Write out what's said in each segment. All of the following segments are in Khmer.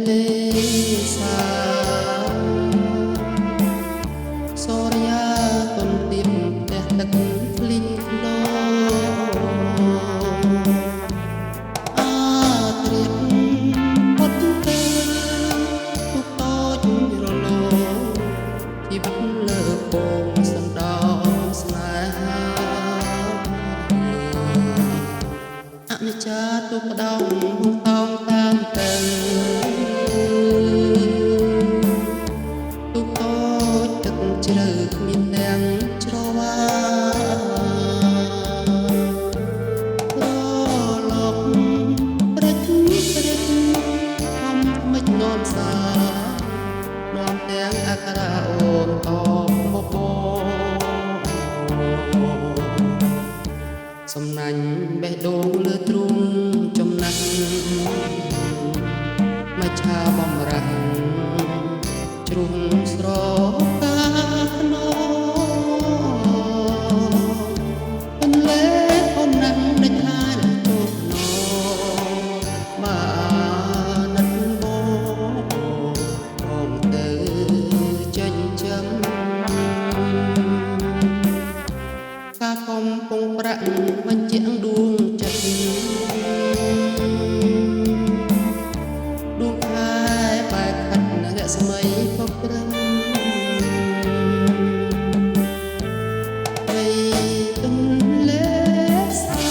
លេសាសូរិយាទុនទីមផ្ទះទឹកភ្លីងខ្លោអាត្រៀតពុតទៅទុកតូចរលោជីវិតលើពងសណ្ដោស្នេហាអនិច្ចាទុកដងតោងតាមទៅទុកតូចទឹកជ្រៅគ្មានទាំងច្រវារលកព្រឹកខំមិននោមសានាំទាំងអក្សរអូនតមកបសំណាញ់បេះដូងលើទ្រូងចំណាស់មកឆាបំរាស់ជ្រុំស្រកាណោពន្លែអូនណាំដេញហាយចូលណោបាននិតបងទៅចេញចាំការកំពុងប្រាក់បញ្ជាក់ដួងចិត្តដួងខែបែកខាត់រស្មីពព្រឹងព្រៃទន្លេសា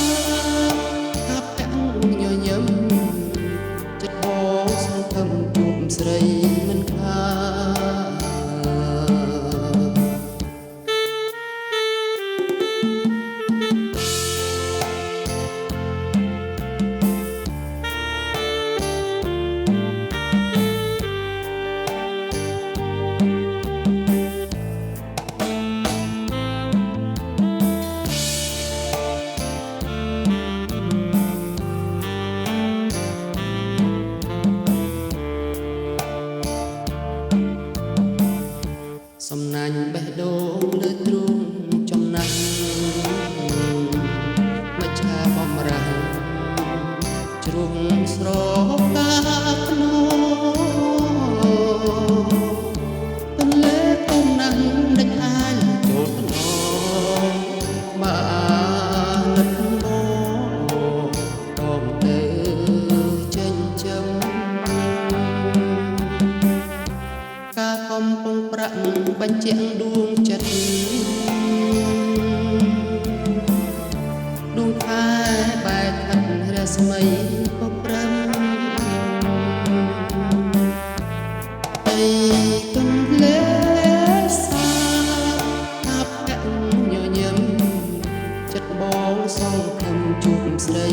កាប់កាំងញញឹមចិត្តបងសង្ឃឹមជួបស្រីមិនខាសំណាញ់បេះដូងលើទ្រូងចំណាស់មកឆាបំរាស់ជ្រុំស្រកាភ្នោទន្លេធំណាស់ដេញហាយចូលថ្នមបាននិតបងទៅចេញចាំការកំពុងប្រាក់បញ្ជាក់ដួងចិត្តដួងខែបែកខាត់រស្មីពព្រឹងដីទន្លេសាកាប់កាំងញញឹមចិត្តបងសង្ឃឹមជួបស្រី